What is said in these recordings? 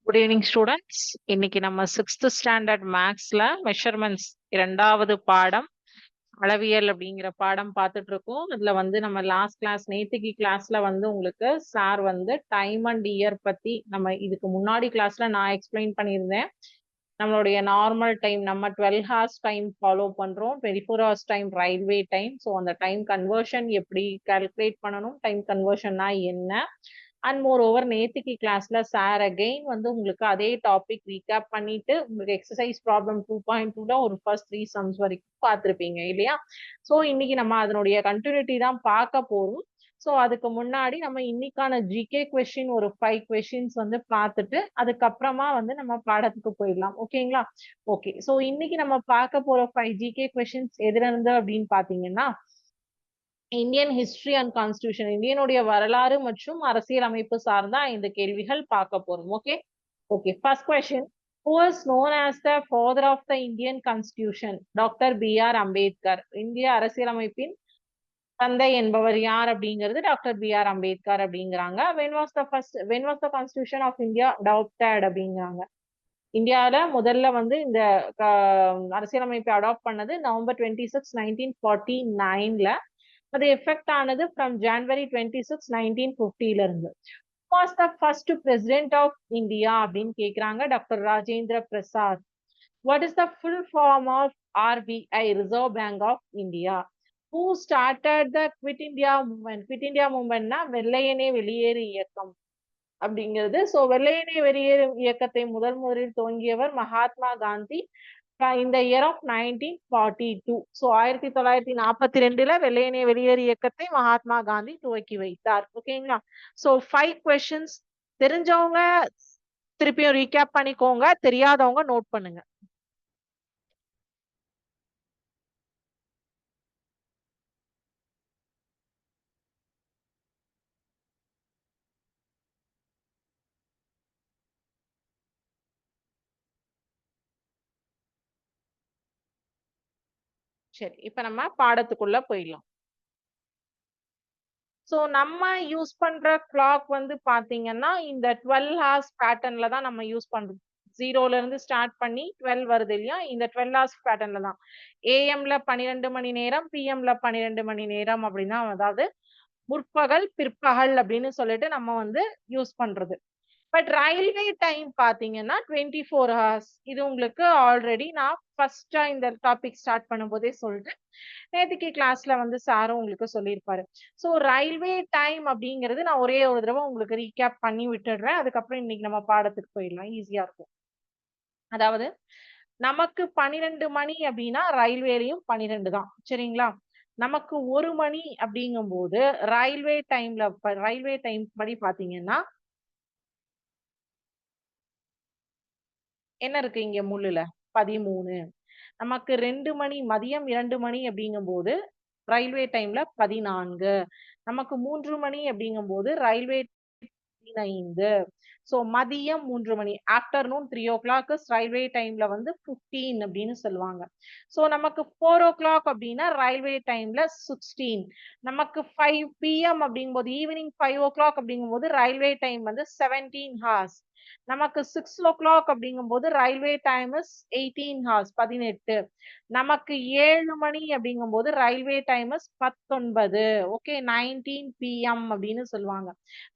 Good evening students. இன்னைக்கு நம்ம 6th standard மேக்ஸ்ல மெஷர்மெண்ட்ஸ் 2வது பாடம் அளவியல் அப்படிங்கிற பாடம் பார்த்துட்டு இருக்கோம். இதுல நம்ம லாஸ்ட் கிளாஸ் நேத்திக்கு கிளாஸ்ல உங்களுக்கு சார் டைம் அண்ட் இயர் பத்தி நம்ம இதுக்கு முன்னாடி கிளாஸ்ல நான் எக்ஸ்பிளைன் பண்ணியிருந்தேன். நம்மளுடைய நார்மல் டைம் நம்ம 12 ஹார்ஸ் டைம் ஃபாலோ பண்றோம், 24 hours time railway time. So அந்த டைம் கன்வர்ஷன் எப்படி கால்குலேட் பண்ணணும், டைம் கன்வர்ஷன்னா என்ன, அண்ட் மோர் ஓவர் நேத்திக்கு கிளாஸ்ல சார் அகெயின் உங்களுக்கு அதே டாபிக் ரீகேப் பண்ணிட்டு உங்களுக்கு எக்ஸசைஸ் ப்ராப்ளம் 2.2ல ஒரு ஃபர்ஸ்ட் 3 சம்ஸ் வரைக்கும் பார்த்துருப்பீங்க இல்லையா? ஸோ இன்னைக்கு நம்ம அதனுடைய கண்டினியூட்டி தான் பார்க்க போறோம். ஸோ அதுக்கு முன்னாடி நம்ம இன்னைக்கான ஜிகே கொஸ்டின் ஒரு 5 கொஸ்டின்ஸ் பார்த்துட்டு அதுக்கப்புறமா நம்ம பாடத்துக்கு போயிடலாம். ஓகேங்களா? ஓகே. ஸோ இன்னைக்கு நம்ம பார்க்க போற 5 ஜிகே கொஸ்டின்ஸ் எதுல இருந்து அப்படின்னு பாத்தீங்கன்னா, இந்தியன் ஹிஸ்டரி அண்ட் கான்ஸ்டிடியூஷன், இந்தியனுடைய வரலாறு மற்றும் அரசியல் அமைப்பு சார்ந்த இந்த கேள்விகள் பார்க்க போறோம். Okay okay. First question, who is known as the father of the Indian constitution? Doctor B.R.. Ambedkar. இந்திய அரசியலமைப்பின் தந்தை என்பவர் யார் அப்படிங்கிறது டாக்டர் பி.ஆர். அம்பேத்கர் அப்படிங்கிறாங்க. when was the constitution of India adopted அப்படிங்கிறாங்க. இந்தியாவில முதல்ல இந்த அரசியலமைப்பை அடாப்ட் பண்ணது நவம்பர் 26, 1949ல. அது எஃபெக்ட் ஆனது ஃப்ரம் ஜனவரி 26, 1950ல இருந்து. was the first president of India அப்படின்னு கேக்குறாங்க. Doctor Rajendra Prasad. what is the full form of RBI, Reserve Bank of India? who started the quit India movement? quit India movementனா வெள்ளையனே வெளியேறு இயக்கம் அப்படிங்கிறது. சோ வெள்ளையனே வெளியேறு இயக்கத்தை முதலில் துவங்கியவர் Mahatma Gandhi in the year of 1942. So 1942ல வெள்ளையனே வெளியேறு இயக்கத்தை மகாத்மா காந்தி துவக்கி வைத்தார். ஓகேங்களா? So 5 questions. தெரிஞ்சவங்க திருப்பியும் ரீகேப் பண்ணிக்கோங்க, தெரியாதவங்க நோட் பண்ணுங்க. சரி, இப்ப நம்ம பாடத்துக்குள்ள போயிடலாம். சோ நம்ம யூஸ் பண்ற கிளாக் பாத்தீங்கன்னா இந்த 12 ஹார்ஸ் பேட்டர்ன்ல தான் நம்ம யூஸ் பண்றோம். 0ல இருந்து ஸ்டார்ட் பண்ணி 12 வருது இல்லையா? இந்த 12 ஹார்ஸ் பேட்டர்ன்ல தான். ஏஎம்ல 12 மணி நேரம், பிஎம்ல 12 மணி நேரம் அப்படின்னா, அதாவது முற்பகல் பிற்பகல் அப்படின்னு சொல்லிட்டு நம்ம யூஸ் பண்றது. பட் ரயில்வே டைம் பாத்தீங்கன்னா 24 ஹார்ஸ். இது உங்களுக்கு ஆல்ரெடி நான் ஃபர்ஸ்டா இந்த டாபிக் ஸ்டார்ட் பண்ணும்போதே சொல்லிட்டேன். நேத்திக்கு கிளாஸ்ல சாரும் உங்களுக்கு சொல்லியிருப்பாரு. ஸோ ரயில்வே டைம் அப்படிங்கிறது நான் ஒரே ஒரு தடவை உங்களுக்கு ரீகேப் பண்ணி விட்டுடுறேன். அதுக்கப்புறம் இன்னைக்கு நம்ம பாடத்துக்கு போயிடலாம், ஈஸியா இருக்கும். அதாவது நமக்கு 12 மணி அப்படின்னா ரயில்வேலையும் 12 தான், சரிங்களா? நமக்கு 1 மணி அப்படிங்கும் போது ரயில்வே டைம் படி பாத்தீங்கன்னா என்ன இருக்கு இங்க முள்ளுல 13. நமக்கு 2 மணி மதியம் 2 மணி அப்படிங்கும் போது ரயில்வே டைம்ல 14. நமக்கு 3 மணி அப்படிங்கும் போது ரயில்வே 15. சோ மதியம் 3 மணி, ஆஃப்டர்நூன் 3 o'clock ரயில்வே டைம்ல 15 அப்படின்னு சொல்லுவாங்க. சோ நமக்கு 4 o'clock அப்படின்னா ரயில்வே டைம்ல 16. நமக்கு 5 PM அப்படிங்கும் போது ஈவினிங் 5 o'clock அப்படிங்கும் போது ரயில்வே டைம் 17 hours. நமக்கு 6 o'clock அப்படிங்கும் போது ரயில்வே டைம் 18 hours, 18. நமக்கு 7 மணி அப்படிங்கும் போது ரயில்வே டைம் 19. ஓகே, 19 PM அப்படின்னு சொல்லுவாங்க.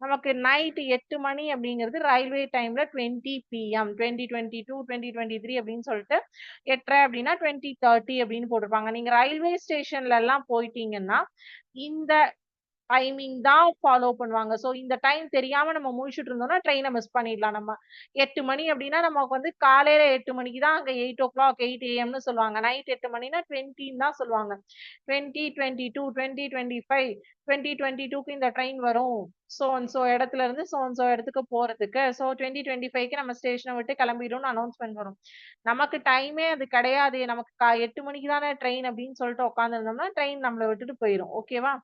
நமக்கு நைட் 8 மணி அப்படிங்கிறது ரயில்வே டைம்ல 20 PM, 2022, 2023 அப்படின்னு சொல்லிட்டு 8 அப்படின்னா 2030 அப்படின்னு போட்டிருப்பாங்க. நீங்க ரயில்வே ஸ்டேஷன்ல எல்லாம் போயிட்டீங்கன்னா இந்த டைமிங் தான் ஃபாலோ பண்ணுவாங்க. சோ இந்த டைம் தெரியாம நம்ம முழிச்சிட்டு இருந்தோம்னா ட்ரெயினை மிஸ் பண்ணிடலாம். நம்ம 8 மணி அப்படின்னா நமக்கு காலையில 8 மணிக்கு தான் அங்க 8 o'clock 8 AM சொல்லுவாங்க. நைட் 8 மணினா 20 தான் சொல்லுவாங்க. 2022, 2025, 2022க்கு இந்த ட்ரெயின் வரும். சோ இடத்துல இருந்து சோ இடத்துக்கு போறதுக்கு. சோ 2025க்கு நம்ம ஸ்டேஷனை விட்டு கிளம்பிடும்னு அனௌன்ஸ்மெண்ட் வரும். நமக்கு டைமே அது கிடையாது. நமக்கு 8 மணிக்கு தானே ட்ரெயின் அப்படின்னு சொல்லிட்டு உட்கார்ந்து இருந்தோம்னா ட்ரெயின் நம்மளை விட்டுட்டு போயிடும். ஓகேவா?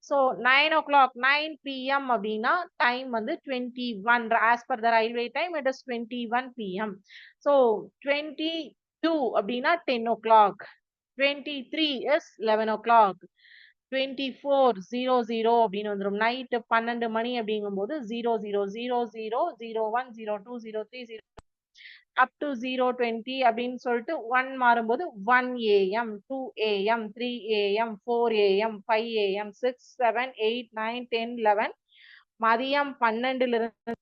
சோ 9 o'clock 9 PM அப்படின்னா time 21. as per the railway time it is 21 PM. so 22 அப்படின்னா 10 o'clock, 23 is 11 o'clock, 24:00 அப்படின்னு வந்துடும். நைட்டு 12 மணி அப்படிங்கும்போது 00:00:01:02:03:0 up to 0:20 அப்படின்னு சொல்லிட்டு 1 மாறும்போது 1 AM 2 AM 3 AM 4 AM 5 AM 6 7 8 9 10 11 மதியம் 12ல இருந்து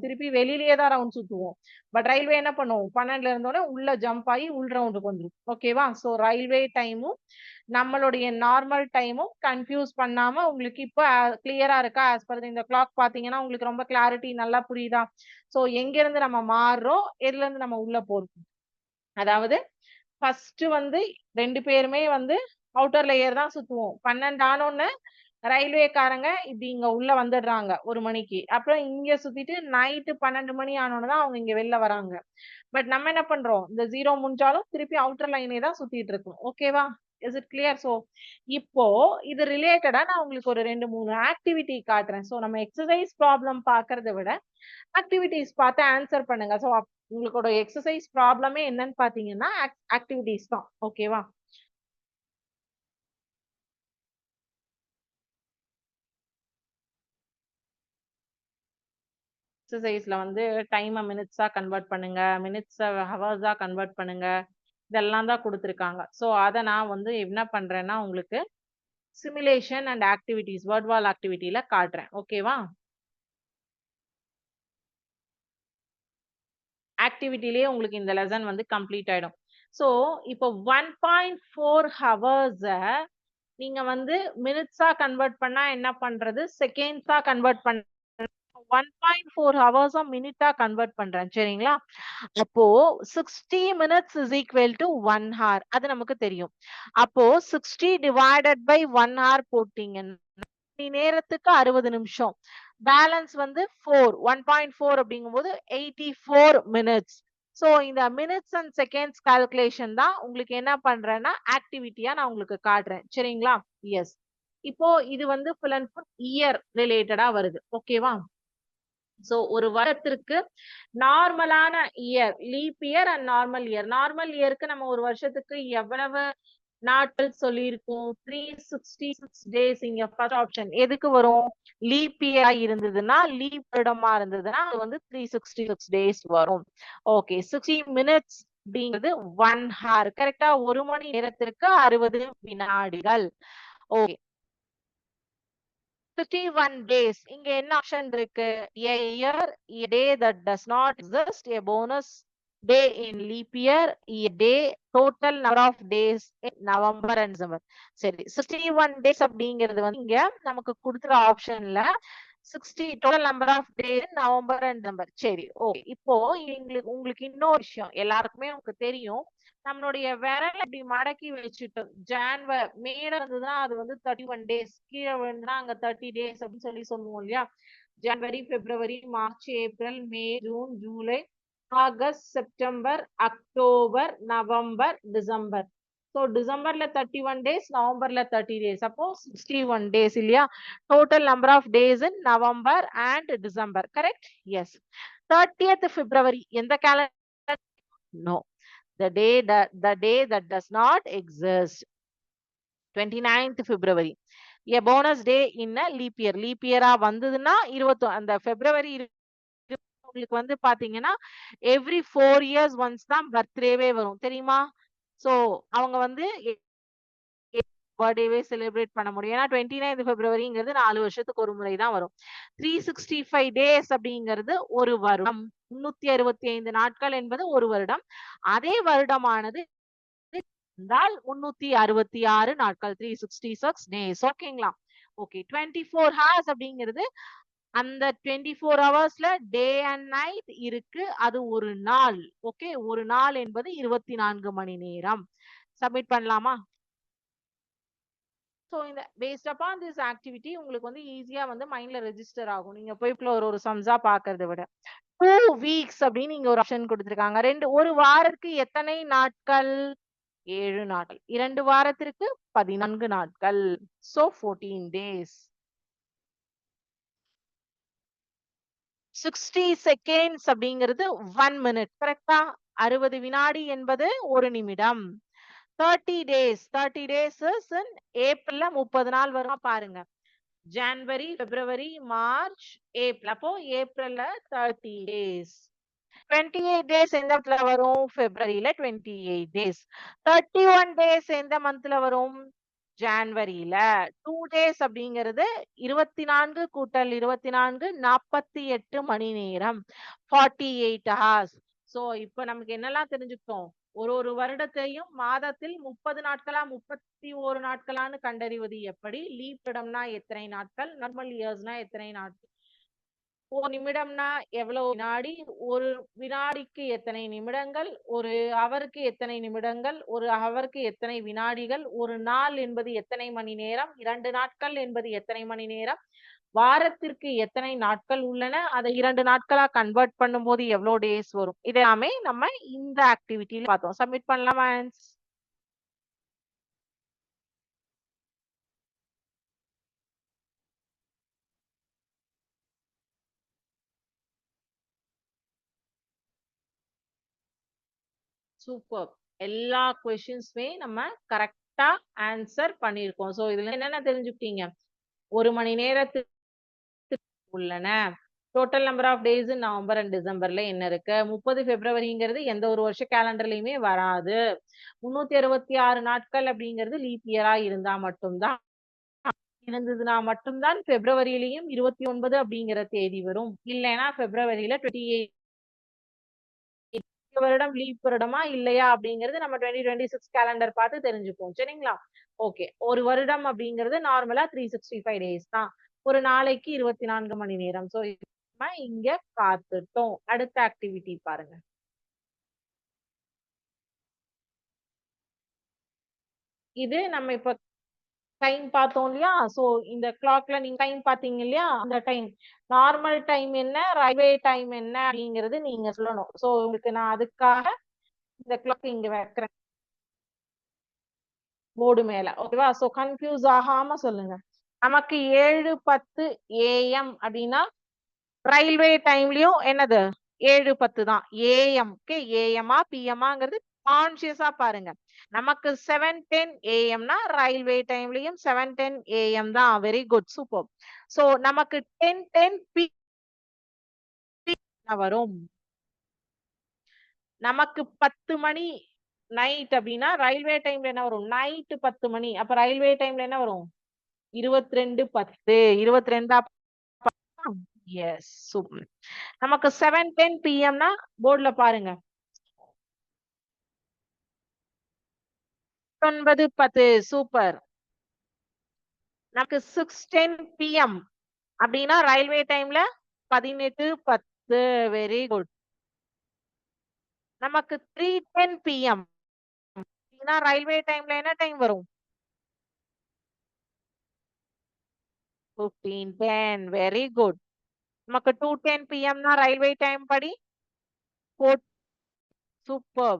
திருப்பி வெளியிலேயே தான் ரவுண்ட் சுத்துவோம். பட் ரயில்வே என்ன பண்ணுவோம், 12ல இருந்தோடனே உள்ள ஜம்ப் ஆகி உள் ரவுண்டுக்கு வந்துடும். ஓகேவா? ஸோ ரயில்வே டைமும் நம்மளுடைய நார்மல் டைமும் கன்ஃபியூஸ் பண்ணாம உங்களுக்கு இப்போ கிளியரா இருக்கா? ஆஸ் பர் இந்த கிளாக் பாத்தீங்கன்னா உங்களுக்கு ரொம்ப கிளாரிட்டி நல்லா புரியுதா? ஸோ எங்க இருந்து நம்ம மாறுறோம், எதுல இருந்து நம்ம உள்ள போறோம். அதாவது ஃபர்ஸ்ட் வந்து 2 பேருமே வந்து அவுட்டர் லேயர் தான் சுத்துவோம். 12 ஆனோன்னு ரயில்வேக்காரங்க இப்படி இங்க உள்ள வந்துடுறாங்க 1 மணிக்கு. அப்புறம் இங்க சுத்திட்டு நைட்டு 12 மணி ஆனோன்னு தான் அவங்க இங்க வெளில வராங்க. பட் நம்ம என்ன பண்றோம், இந்த 0 முடிஞ்சாலும் திருப்பி அவுட்டர் லைனே தான் சுத்திட்டு இருக்கோம். ஓகேவா? Is it clear? சோ இப்போ இது ரிலேட்டடா நான் உங்களுக்கு ஒரு 2, 3 ஆக்டிவிட்டி காட்டுறேன். சோ நம்ம எக்ஸசைஸ் ப்ராப்ளம் பாக்குறத விட ஆக்டிவிட்டிஸ் பார்த்து ஆன்சர் பண்ணுங்க. சோ உங்களோட எக்ஸசைஸ் ப்ராப்ளமே என்னன்னு பாத்தீங்கன்னா ஆக்டிவிட்டிஸ் தான். ஓகேவா? எக்ஸசைஸ்ல வந்து டைமை மினிட்ஸா கன்வெர்ட் பண்ணுங்க, மினிட்ஸை ஹவர்ஸா கன்வெர்ட் பண்ணுங்க, இதெல்லாம் தான் கொடுத்துருக்காங்க. ஸோ அதை நான் வந்து என்ன பண்றேன்னா உங்களுக்கு சிமுலேஷன் அண்ட் ஆக்டிவிட்டிஸ் வேர்ட் வால் ஆக்டிவிட்டியில காட்டுறேன். ஓகேவா? ஆக்டிவிட்டிலேயே உங்களுக்கு இந்த லெசன் வந்து கம்ப்ளீட் ஆயிடும். ஸோ இப்போ 1.4 ஹவர்ஸை நீங்க வந்து மினிட்ஸா கன்வெர்ட் பண்ணா என்ன பண்றது, செகண்ட்ஸா கன்வெர்ட் பண்ண 1.4 ஹவர்ஸா மினிட்டா கன்வெர்ட் பண்றேன். சரிங்களா? அப்போ 60 minutes is equal to 1 hour. அது நமக்கு தெரியும். அப்போ 60 divided by 1 hour போட்டீங்கன்னா மணி நேரத்துக்கு 60 நிமிஷம். பேலன்ஸ் வந்து 4 1.4 அப்படிங்கும்போது 84 minutes. சோ இந்த மினிட்ஸ் அண்ட் செகண்ட்ஸ் கால்குலேஷன் தான் உங்களுக்கு என்ன பண்றேன்னா ஆக்டிவிட்டியா நான் உங்களுக்கு காட்டுறேன். சரிங்களா? எஸ். இப்போ இது வந்து ஃபுல் அண்ட் ஃபுல் இயர் ரிலேட்டடா வருது. ஓகேவா? சோ ஒரு வருடத்திற்கு நார்மலான year, leap year and normal year. Normal இயருக்கு நம்ம ஒரு வருஷத்துக்கு எவ்வளவு நாட்கள் சொல்லியிருக்கோம்? 366 டேஸ். இங்க ஃபர்ஸ்ட் ஆப்ஷன் எதுக்கு வரும்? லீப் இயரா இருந்ததுன்னா, லீப் வருடமா இருந்ததுன்னா அது வந்து 366 டேஸ் வரும். ஓகே. 60 மினிட்ஸ் அப்படிங்கிறது 1 ஹவர். கரெக்டா? ஒரு மணி நேரத்திற்கு 60 வினாடிகள். ஓகே. 51 days. இங்க என்ன ஆப்ஷன் இருக்கு? A year, a day that does not exist, a bonus day in leap year, a day, total number of days in November and December. சரி, 61 days அப்படிங்கிறது வந்து இங்க நமக்கு கொடுக்குற ஆப்ஷன்ல 60 total number of days in November and December. சரி, okay. இப்போ உங்களுக்கு இன்னொரு விஷயம் எல்லாருக்குமே உங்களுக்கு தெரியும். நம்மளுடைய விரல் இப்படி மடக்கி வச்சுட்டு மேல இருந்ததுன்னா அது வந்து 31 டேஸ், கீழே விழுந்துன்னா அங்க 30 டேஸ் அப்படின்னு சொல்லி சொல்லுவோம் இல்லையா? January, February, March, April, May, June, July, August, September, October, November, December. So டிசம்பர்ல 31 டேஸ், நவம்பர்ல 30 டேஸ். அப்போ 61 டேஸ் இல்லையா? Total number of days in November and December. Correct? Yes. 30th February எந்த calendar? No. The day that does not exist. 29th February. A bonus day in a leap year. Leap year வந்ததுன்னா அந்த பிப்ரவரி உங்களுக்கு வந்து பாத்தீங்கன்னா every 4 years once தான் பர்த்டேவே வரும். தெரியுமா? So அவங்க வந்து பர்த்டேவே செலிப்ரேட் பண்ண முடியும். ஏன்னா 29th Februaryங்கிறது 4 வருஷத்துக்கு ஒரு முறை தான் வரும். 365 days அப்படிங்கிறது ஒரு வருடம். 365 நாட்கள் என்பது ஒரு வருடம். அதே வருடமானது 366 நாட்கள், 366 டேஸ். ஓகேங்களா? ஓகே. 24 ஹவர்ஸ் அப்படிங்கிறது அந்த 24 ஹவர்ஸ்ல டே அண்ட் நைட் இருக்கு. அது ஒரு நாள். ஓகே. ஒரு நாள் என்பது 24 மணி நேரம். சப்மிட் பண்ணலாமா? சோ இந்த பேஸ்ட் அப்பான் திஸ் ஆக்டிவிட்டி உங்களுக்கு வந்து ஈஸியா வந்து மைண்ட்ல ரெஜிஸ்டர் ஆகும். நீங்க போய் ஒரு சம்ஸா பாக்குறத விட 2 வீக்ஸ் அப்படின்னு நீங்க ஒரு ஆப்ஷன் கொடுத்திருக்காங்க. ஒரு வாரத்துக்கு எத்தனை நாட்கள்? 7 நாட்கள். 2 வாரத்திற்கு 14 நாட்கள். So 14 days. 60 செகண்ட்ஸ் அப்படிங்கிறது 1 மினிட். கரெக்டா? 60 வினாடி என்பது 1 நிமிடம். 30 days. 30 days is in April 30 நாள் வரும் பாருங்க. January, February, March, April. அப்போ ஏப்ரல்ல 30 days. 28 days எந்த மந்த்ல வரும்? Februaryல 28 days. 31 days எந்த மந்த்ல வரும்? ஜான்வரியில. 2 days அப்படிங்கிறது 24 கூட்டல் 24 48 மணி நேரம். 48 hours. சோ இப்ப நமக்கு என்னெல்லாம் தெரிஞ்சுக்கிட்டோம்? ஒரு வருடத்தையும் மாதத்தில் 30 நாட்களா 31 நாட்களான்னு கண்டறிவது எப்படி? லீப் இடம்னா எத்தனை நாட்கள்? நார்மல் இயர்ஸ்னா எத்தனை நாட்கள்? ஒரு நிமிடம்னா எவ்வளவு வினாடி? ஒரு வினாடிக்கு எத்தனை நிமிடங்கள்? ஒரு ஹவருக்கு எத்தனை நிமிடங்கள்? ஒரு ஹவருக்கு எத்தனை வினாடிகள்? ஒரு நாள் என்பது எத்தனை மணி நேரம்? 2 நாட்கள் என்பது எத்தனை மணி நேரம்? வாரத்திற்கு எத்தனை நாட்கள் உள்ளன? அதை 2 நாட்களா கன்வெர்ட் பண்ணும்போது எவ்வளவு டேஸ் வரும்? இதெல்லாமே நம்ம இந்த ஆக்டிவிட்டில பார்த்தோம். சப்மிட் பண்ணலாமா? சூப்பர். எல்லா கொஸ்டின்ஸ்மே நம்ம கரெக்டா ஆன்சர் பண்ணியிருக்கோம். சோ இதுல என்னென்ன தெரிஞ்சுக்கிட்டீங்க? 1 மணி நேரத்துக்கு உள்ளன. Total number of days November and டிசம்பர்ல என்ன இருக்கு? 30 பிப்ரவரிங்கிறது எந்த ஒரு வருஷ கேலண்டர்லயுமே வராது. 366 நாட்கள் அப்படிங்கிறது லீப் இயரா இருந்தா மட்டும்தான் இருந்ததுன்னா மட்டும்தான் பிப்ரவரியிலையும் 29 அப்படிங்கிற தேதி வரும். இல்லைன்னா பிப்ரவரியில 28 வருடம் லீப் வருடமா இல்லையா அப்படிங்கிறது நம்ம 2026 கேலண்டர் பார்த்து தெரிஞ்சுப்போம். சரிங்களா? ஓகே. ஒரு வருடம் அப்படிங்கிறது நார்மலா 365 டேஸ் தான். ஒரு நாளைக்கு 24 மணி நேரம். சோ நம்ம இங்க பார்த்துட்டோம். அடுத்த ஆக்டிவிட்டி பாருங்க. இது நம்ம இப்ப டைம் பார்த்தோம் இல்லையா? சோ இந்த கிளாக்ல நீங்க டைம் பாத்தீங்க இல்லையா? அந்த டைம் நார்மல் டைம் என்ன, ரயில்வே டைம் என்ன அப்படிங்கிறது நீங்க சொல்லணும். சோ உங்களுக்கு நான் அதுக்காக இந்த கிளாக் இங்க வைக்கிறேன் போர்டு மேல. ஓகேவா? சோ கன்ஃபியூஸ் ஆகாம சொல்லுங்க. நமக்கு 7:10 AM அப்படின்னா ரயில்வே டைம்லயும் என்னது 7:10 தான். AM ஏஎம்மா பிஎம்மாங்கிறது கான்சியஸா பாருங்க. நமக்கு 7:10 AMனா ரயில்வே டைம்லயும் 7:10 AM தான். Very good, super. சோ நமக்கு 10:10 PM வரும். நமக்கு 10 மணி நைட் அப்படின்னா ரயில்வே டைம்ல என்ன வரும்? நைட் 10 மணி. அப்ப ரயில்வே டைம்ல என்ன வரும்? 22:10. 22 எஸ், சூப்பர். நமக்கு 7:10 PMனா போர்டுல பாருங்க. 9:10. சூப்பர். நமக்கு 6:10 PM அப்படின்னா ரயில்வே டைம்ல 18:10. Very good. நமக்கு 3:10 PM அப்படின்னா ரயில்வே டைம்ல என்ன டைம் வரும்? 15:10. Very good. நமக்கு 2:10 PMனா ரயில்வே டைம் படி 4. சூப்பர்.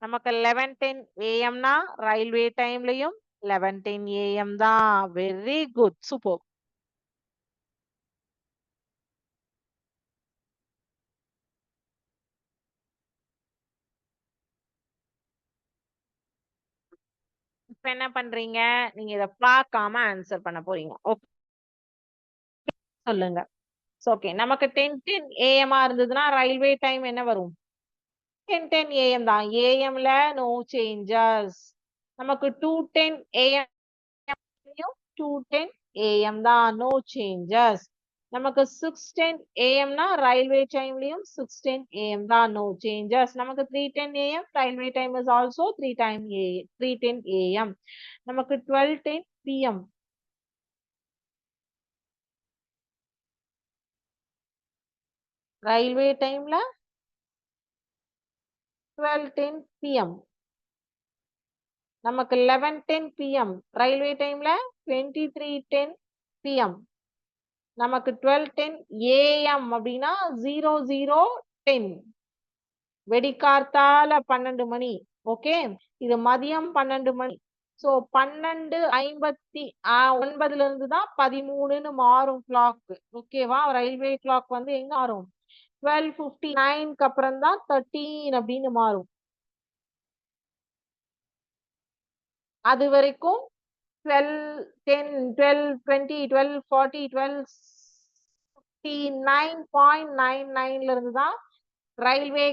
நமக்கு 11:10 AMனா ரயில்வே டைம்லயும் 11:10 AM தான். Very good, super. இப்ப என்ன பண்றீங்க? நீங்க இத பார்க்காம ஆன்சர் பண்ண போறீங்க. ஓகே, சொல்லுங்க. ஓகே, நமக்கு 10:10 AM இருந்ததுன்னா ரயில்வே டைம் என்ன வரும்? 10:10 AM தான். AM-ல நோ சேஞ்சஸ். நமக்கு 2:10 AM 2:10 AM தான். No changes. நமக்கு 6:10 AM-னா ரயில்வே டைம்லயும் 6:10 AM தான். No changes. நமக்கு 3:10 AM railway time is also 3:10 AM. நமக்கு 12:10 PM ரயில்வே டைம்ல 12:10 PM. நமக்கு 11:10 PM ரயில்வே டைம்ல 23:10 PM. நமக்கு 12:10 AM அப்படின்னா 00:10 வெடிக்கார்த்தால 12 மணி. ஓகே, இது மதியம் 12 மணி. சோ 12:59 இருந்து தான் 13ன்னு மாறும் கிளாக். ஓகேவா? ரயில்வே கிளாக் வந்து எங்க மாறும்? 12:59க்கு அப்புறம் தான் 13 அப்படின்னு மாறும். அது வரைக்கும் 12 10 12 20 12 40 12 9.99 இருந்து தான் ரயில்வே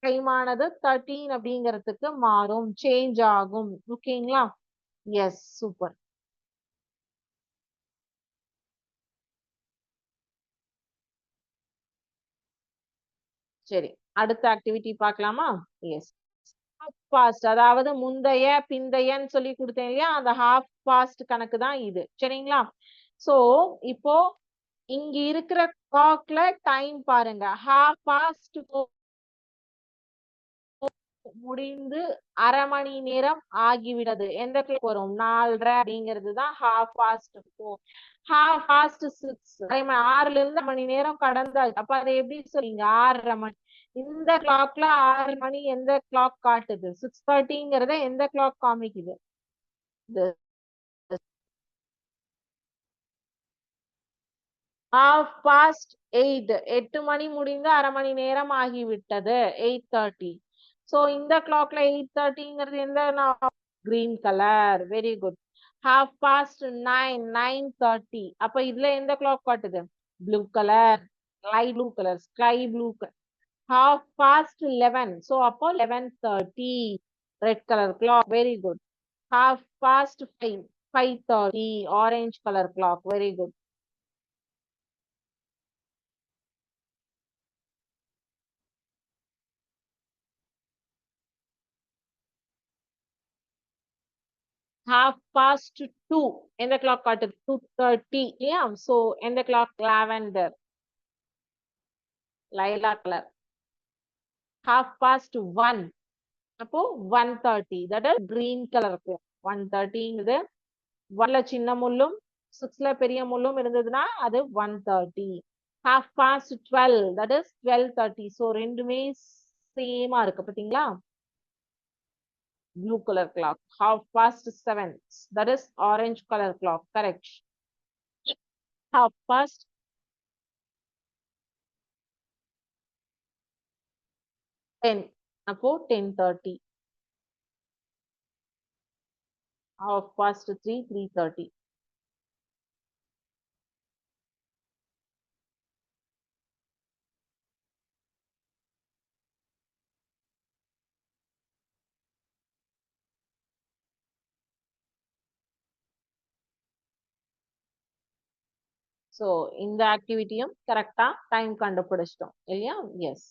டைம் ஆனது 13 அப்படிங்கிறதுக்கு மாறும், சேஞ்ச் ஆகும். ஓகேங்களா? Yes, super. சரி, அடுத்த ஆக்டிவிட்டி பார்க்கலாமா? எஸ். ஹாஃப் பாஸ்ட், அதாவது முந்தைய பிந்தையன்னு சொல்லி கொடுத்தேன் இல்லையா, அந்த ஹாஃப் பாஸ்ட் கணக்கு தான் இது. சரிங்களா? சோ இப்போ இங்க இருக்கிற கிளாக்ல டைம் பாருங்க. ஹாஃப் பாஸ்ட் முடிந்து அரை மணி நேரம் ஆகிவிட்டது. எந்த கிளாக் வரும்? 4:30 அப்படிங்கிறது தான் ஹாஃப் பாஸ்ட் 4. ஹாஃப் பாஸ்ட் 6, 6ல இருந்து மணி நேரம் கடந்தாச்சு. அப்ப அதை எப்படி சொல்றீங்க? 6:30 மணி. இந்த கிளாக்ல 6 மணி எந்த கிளாக் காட்டுது? 6:30ங்கிறத எந்த கிளாக் காமிக்குது? half past 8, 8 மணி முடிந்து அரை மணி நேரம் ஆகிவிட்டது. 8:30. சோ இந்த கிளாக்ல 8:30ங்கிறது எந்த green colour. Very good. half past 9, 9:30. அப்ப இதுல எந்த கிளாக் காட்டுது? Blue colour, light blue colour, sky blue. half past 11. So அப்போ 11:30, red colour clock. Very good. half past 5, 5:30, orange colour clock. Very good. half past 2, எந்த clock காட்டுது? 2:30 இல்லையா? so எந்த clock? lavender, lilac color. half past 1, அப்போ 1:30, that is green color. 1:30ங்கிறது 1ல சின்ன முள்ளும் 6ல பெரிய முள்ளும் இருந்ததுன்னா அது 1:30. half past 12, that is 12:30. so ரெண்டுமே சேமா இருக்கு பாத்தீங்களா? blue color clock. half past 7, that is orange color clock. Correct. half past 10, அப்போ 10:30. half past 3, 3:30. so இந்த ஆக்டிவிட்டியும் கரெக்டா டைம் கண்டுபிடிச்சிட்டோம் இல்லையா? எஸ்.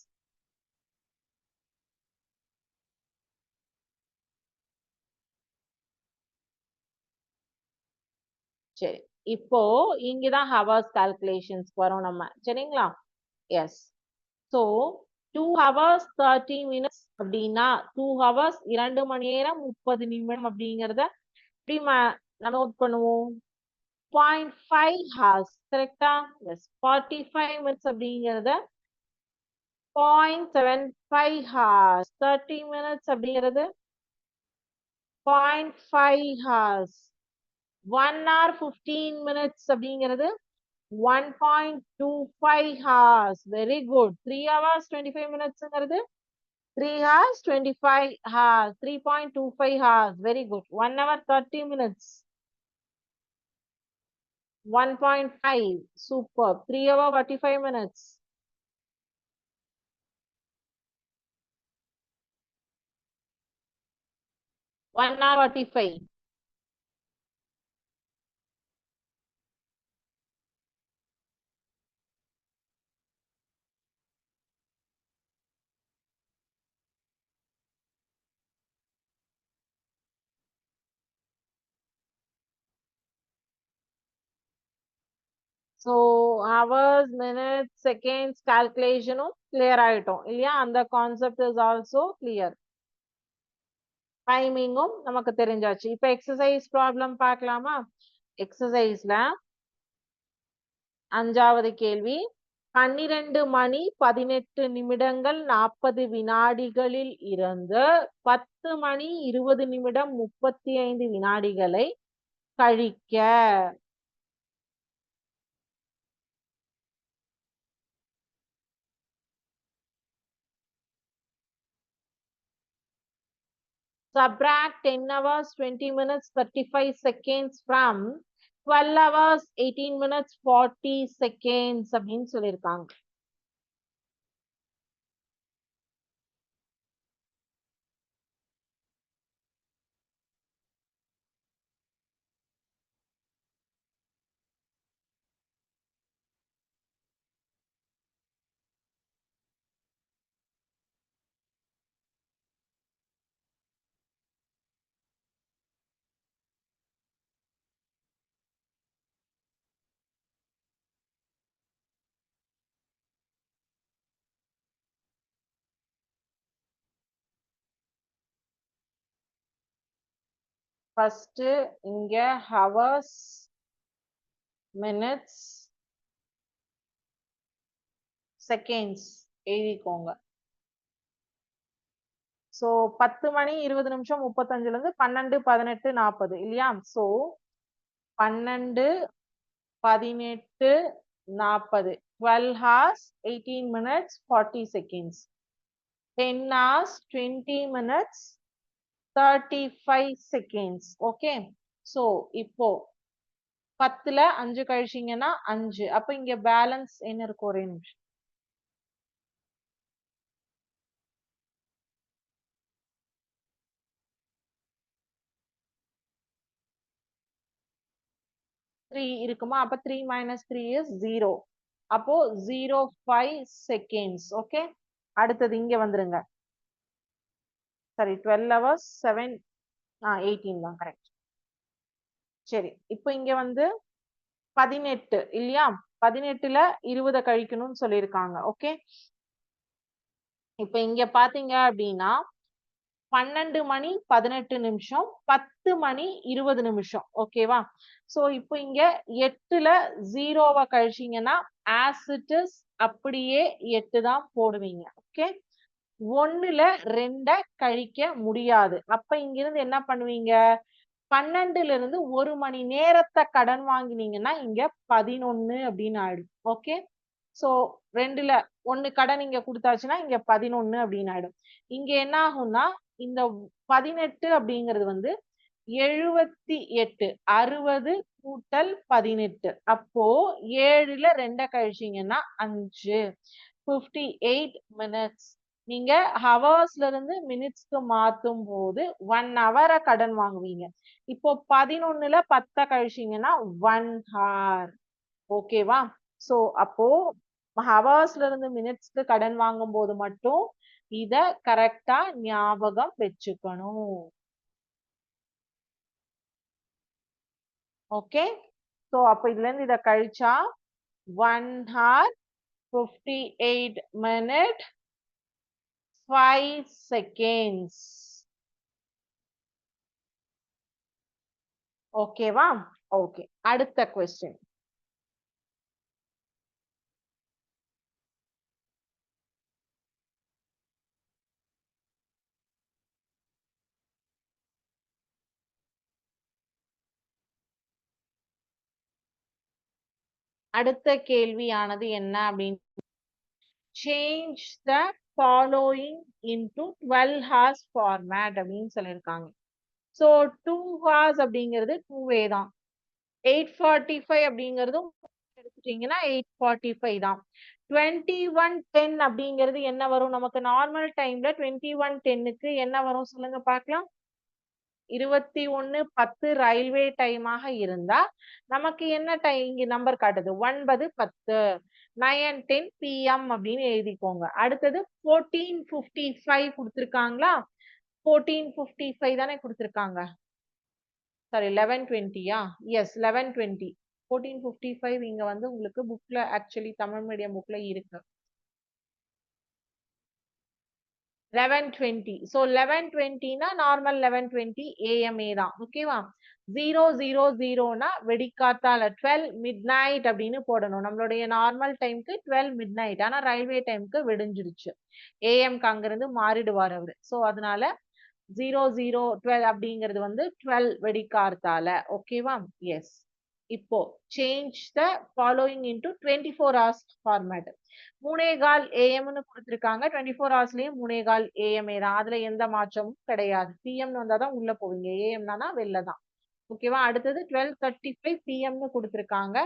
சரி, இப்போ இங்கதான் ஹவர்ஸ் கால்குலேஷன்ஸ் வரும் நம்ம. சரிங்களா? எஸ். so 2 hours 30 minutes அப்படின்னா 2 hours 2 மணி நேரம் 30 நிமிடம் அப்படிங்கறத எப்படி நோட் பண்ணுவோம்? 0.5 hours. கரெக்டா? எஸ். 45 minutes அப்படிங்கறத 0.75 hours. 30 minutes அப்படிங்கிறது 0.5 hours. 1 hour 15 minutes அப்படிங்கிறது 1.25 hours. Very good. 3 hours 25 minutesங்கிறது 3 hours 25 hours. 3.25 hours. Very good. 1 hour 30 minutes. 1.5. Super. 3 hour 45 minutes. 1 hour 45. So hours, minutes, seconds calculation clear ஆயிட்டோம் இல்லையா? அந்த concept is also clear. டைமிங்கும் நமக்கு தெரிஞ்சாச்சு. இப்ப exercise problem பார்க்கலாமா? எக்ஸசைஸ்ல 5வது கேள்வி. 12 மணி 18 நிமிடங்கள் 40 வினாடிகளில் இருந்து 10 மணி 20 நிமிடம் 35 வினாடிகளை கழிக்க. Subtract 10 hours 20 minutes 35 seconds from 12 hours 18 minutes 40 seconds அப்படின்னு சொல்லியிருக்காங்க. ஃபர்ஸ்ட் இங்க hours minutes seconds எழுதிக்கோங்க. சோ 10 மணி 20 நிமிஷம் 35ல இருந்து 12 18 40 இல்லையா? So 12 18 40 12 hours 18 minutes 40 seconds 10 hours 20 minutes 35 seconds. Okay, so இப்போ 10ல 5 கழிச்சீங்கன்னா 5. அப்ப இங்க பேலன்ஸ் என்ன இருக்கும்? ஒரே நிமிஷம். த்ரீ இருக்குமா? அப்ப 3 minus 3 is 0. அப்போ 0.5 seconds. ஓகே, அடுத்தது இங்க வந்துருங்க. சரி, 12 hours 7 18 தான் கரெக்ட். சரி, இப்போ இங்க வந்து 18 இல்லையா? 18ல 20 கழிக்கணும்னு சொல்லியிருக்காங்க. ஓகே, இப்ப இங்க பாத்தீங்க அப்படின்னா 12 மணி 18 நிமிஷம் 10 மணி 20 நிமிஷம். ஓகேவா? சோ இப்போ இங்க 8ல 0வை கழிச்சீங்கன்னா as it is அப்படியே 8 தான் போடுவீங்க. ஓகே, 1ல 2 கழிக்க முடியாது. அப்ப இங்கிருந்து என்ன பண்ணுவீங்க? 12ல இருந்து 1 மணி நேரத்தை கடன் வாங்கினீங்கன்னா இங்க 11 அப்படின்னு ஆயிடும். ஓகே, சோ 2ல 1 கடன் இங்க கொடுத்தாச்சுன்னா இங்க 11 அப்படின்னு ஆயிடும். இங்க என்ன ஆகும்னா இந்த 18 அப்படிங்கிறது வந்து 78 60 கூட்டல் 18. அப்போ 7ல 2 கழிச்சீங்கன்னா 5 58 minutes. நீங்க ஹவர்ஸ்ல இருந்து மினிட்ஸ்க்கு மாத்தும் போது 1 ஹவரை கடன் வாங்குவீங்க. இப்போ 11ல 10 கழிச்சீங்கன்னா 1 hour. ஓகேவா? சோ அப்போ ஹவர்ஸ்ல இருந்து மினிட்ஸ்க்கு கடன் வாங்கும் போது மட்டும் இத கரெக்டா ஞாபகம் வச்சுக்கணும். ஓகே, சோ அப்ப இதுல இருந்து இத கழிச்சா 1 hour 58 minute 5 seconds. ஓகேவா? ஓகே, அடுத்த கொஸ்டின். அடுத்த கேள்வியானது என்ன அப்படின்னு, change the following into 12 hours format அப்படின்னு சொல்லியிருக்காங்க. சோ 2 hours அப்படிங்கிறது 2a தான். 8:45 அப்படிங்கிறதும் எடுத்துட்டீங்கன்னா 8:45 தான். 21:10 அப்படிங்கிறது என்ன வரும்? நமக்கு நார்மல் டைம்ல 21:10க்கு என்ன வரும் சொல்லுங்க பார்க்கலாம். 21:10 ரயில்வே டைமாக இருந்தா நமக்கு என்ன டைம் இங்க நம்பர் காட்டுது? 9:10 9:10 PM அப்படின்னு எழுதிக்கோங்க. அடுத்தது 14:55 கொடுத்திருக்காங்களா? 14:55 தானே கொடுத்திருக்காங்க. சாரி 11:20யா? எஸ் 11:20. 14:55 இங்க வந்து உங்களுக்கு புக்ல ஆக்சுவலி தமிழ் மீடியம் புக்ல இருக்கு. 11:20. ஸோ 11:20னா நார்மல் 11:20 AM தான். ஓகேவா? 0:00னா வெடிக்காத்தால 12 midnight அப்படின்னு போடணும். நம்மளுடைய நார்மல் டைம்க்கு 12 midnight. ஆனா ரயில்வே டைம்க்கு விடிஞ்சிருச்சு. ஏஎம்க்கு அங்கிருந்து மாறிடுவார் அவரு. ஸோ அதனால 0012 அப்படிங்கிறது வந்து 12 வெடிக்காத்தால. ஓகேவா? எஸ். இப்போ change the following into 24 hours format. 3:15 AM கொடுத்திருக்காங்க. 24 ஹவர்ஸ்லயும் 3:15 AM தான். அதுல எந்த மாற்றமும் கிடையாது. PM வந்தாதான் உள்ள போவீங்க. AM தானா வெளில தான். ஓகேவா? அடுத்தது 12:35 PM கொடுத்திருக்காங்க.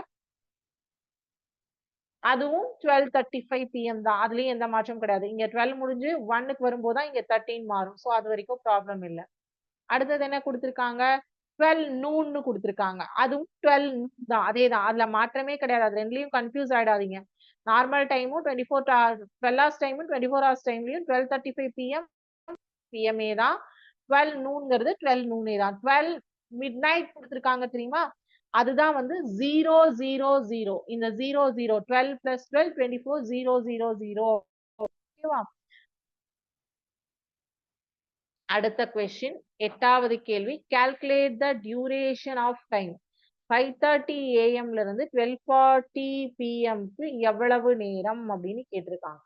அதுவும் 12:35 PM தான். அதுலயும் எந்த மாற்றமும் கிடையாது. இங்க 12 முடிஞ்சு 1க்கு வரும்போது தான் இங்க 13 மாறும். சோ அது வரைக்கும் ப்ராப்ளம் இல்ல. அடுத்தது என்ன கொடுத்திருக்காங்க? 12 noonன்னு கொடுத்திருக்காங்க. அதுவும் 12 noon தான். அதேதான். அதுல மாற்றமே கிடையாது. அது 2லயும் கன்ஃப்யூஸ் ஆயிடாதீங்க. நார்மல் டைமும் 12 ஹவர்ஸ் டைமும் 24 ஹவர்ஸ் டைம்லயும் 12:35 PM PMA தான். 12 noonங்கிறது 12 noonே தான். 12 மிட்நைட் கொடுத்திருக்காங்க தெரியுமா? அதுதான் வந்து 000. இந்த 00 12 plus 12 24 000. ஓகேவா? அடுத்த கொஸ்டின் 8வது கேள்வி. calculate the duration of time. 5:30 AM ல இருந்து 12:40 PM க்கு எவ்வளவு நேரம் அப்படின்னு கேட்டிருக்காங்க.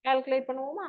கால்குலேட் பண்ணுவோமா?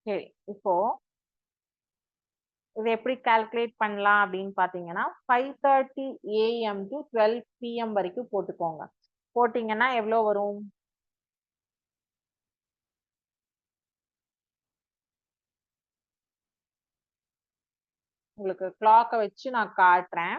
சரி. இப்போ இத எப்படி கால்குலேட் பண்ணலாம் அப்படின்னு பாத்தீங்கன்னா 5:30 AM to 12 PM வரைக்கும் போட்டுக்கோங்க. போட்டீங்கன்னா எவ்வளவு வரும்? உங்களுக்கு கிளாக்க வச்சு நான் காட்டுறேன்.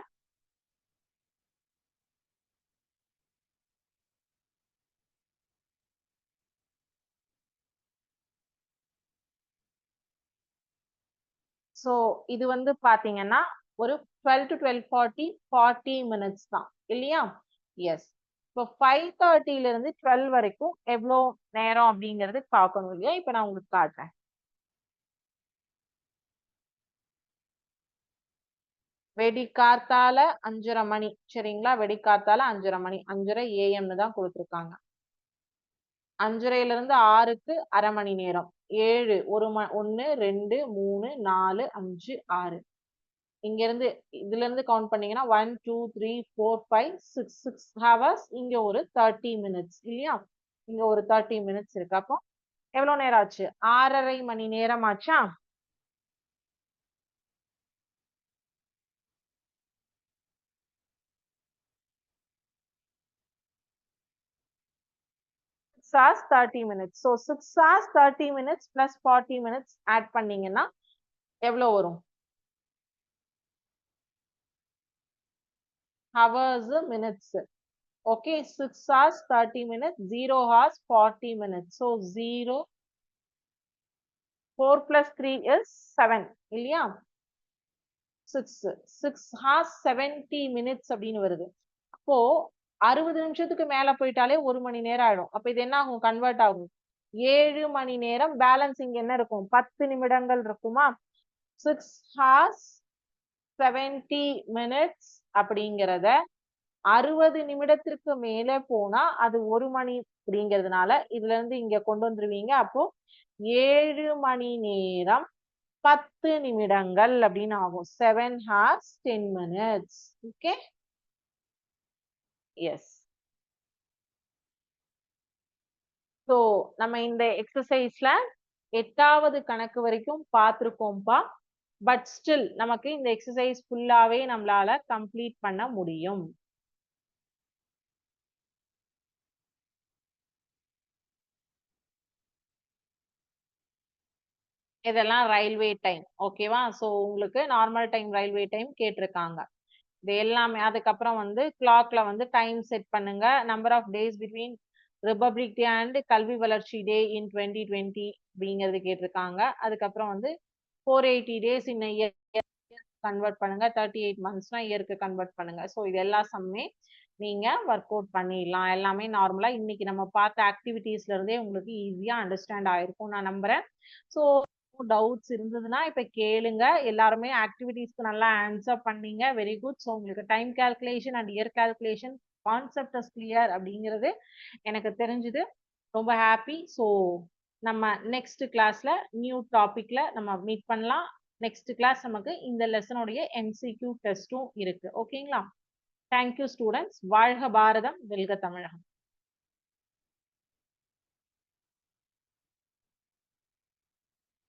சோ இது வந்து பாத்தீங்கன்னா ஒரு 12 to 12:40 40 மினிட்ஸ் தான் இல்லையா? எஸ். இப்போ 5:30 ல இருந்து 12 வரைக்கும் எவ்வளவு நேரம் அப்படிங்கறது பார்க்கணும் இல்லையா? இப்ப நான் உங்களுக்கு காட்டுறேன். வெடிக்கார்த்தால 5:30 மணி சரிங்களா? வெடிக்கார்த்தால 5:30 மணி 5:30 AM தான் கொடுத்திருக்காங்க. 5:30 இருந்து 6க்கு அரை மணி நேரம். 7 1 2 3 4 5 6 இங்க இருந்து இதுல இருந்து கவுண்ட் பண்ணீங்கன்னா 1 2 3 4 5 6 6 ஹவர்ஸ். இங்க ஒரு 30 மினிட்ஸ் இல்லையா? இங்க ஒரு 30 மினிட்ஸ் இருக்கு. அப்போ எவ்வளவு நேரம் ஆச்சு? 6:30 மணி நேரம் ஆச்சா? hours 30 minutes. So 6 hours 30 minutes plus 40 minutes add பண்ணீங்கன்னா எவ்வளவு வரும்? Hours minutes. Okay, 6 hours 30 minutes, 0 hours 40 minutes. So 0, 4 plus 3 is 7 இல்லையா? 6 hours 70 minutes அப்படின்னு வருது. அப்போ 60 நிமிஷத்துக்கு மேல போயிட்டாலே 1 மணி நேரம் ஆயிடும். அப்ப இது என்ன ஆகும்? கன்வெர்ட் ஆகும். 7 மணி நேரம் பேலன்ஸ் இங்க என்ன இருக்கும்? 10 நிமிடங்கள் இருக்குமா? 6 hours 70 minutes அப்படிங்கிறத 60 நிமிடத்திற்கு மேல போனா அது 1 மணி அப்படிங்கிறதுனால இதுல இருந்து இங்க கொண்டு வந்துருவீங்க. அப்போ 7 மணி நேரம் 10 நிமிடங்கள் அப்படின்னு ஆகும். 7 hours 10 minutes. Okay? Yes. So நம்ம இந்த எக்ஸசைஸ்ல 8வது கணக்கு வரைக்கும் பார்த்திருக்கோம்ப்பா. பட் ஸ்டில் நமக்கு இந்த எக்ஸசைஸ் ஃபுல்லாவே நம்மளால கம்ப்ளீட் பண்ண முடியும். இதெல்லாம் ரயில்வே டைம். ஓகேவா? சோ உங்களுக்கு நார்மல் டைம் ரயில்வே டைம் கேட்டிருக்காங்க. இது எல்லாமே அதுக்கப்புறம் வந்து கிளாக்ல வந்து டைம் செட் பண்ணுங்க. Number of days between Republic Day and கல்வி வளர்ச்சி டே இன் 2020 அப்படிங்கிறது கேட்டிருக்காங்க. அதுக்கப்புறம் வந்து 480 days in a year convert பண்ணுங்க, 38 monthsனா இயருக்கு கன்வெர்ட் பண்ணுங்க. ஸோ இது எல்லா சம்மே நீங்க ஒர்க் அவுட் பண்ணிடலாம். எல்லாமே நார்மலா இன்னைக்கு நம்ம பார்த்த ஆக்டிவிட்டீஸ்ல இருந்தே உங்களுக்கு ஈஸியா அண்டர்ஸ்டாண்ட் ஆயிருக்கும் நான் நம்புறேன். ஸோ டவுட்ஸ் இருந்ததுன்னா இப்ப கேளுங்க. எல்லாருமே ஆக்டிவிட்டீஸ்க்கு நல்லா ஆன்சர் பண்ணீங்க. Very good. ஸோ உங்களுக்கு time calculation and year calculation concept is clear அப்படிங்கிறது எனக்கு தெரிஞ்சுது. ரொம்ப ஹாப்பி. ஸோ நம்ம நெக்ஸ்ட் கிளாஸ்ல நியூ டாபிக்ல நம்ம மீட் பண்ணலாம். நெக்ஸ்ட் கிளாஸ் நமக்கு இந்த லெசனுடைய MCQ டெஸ்டும் இருக்கு. ஓகேங்களா? Thank you students. வாழ்க பாரதம், வெல்க தமிழகம்.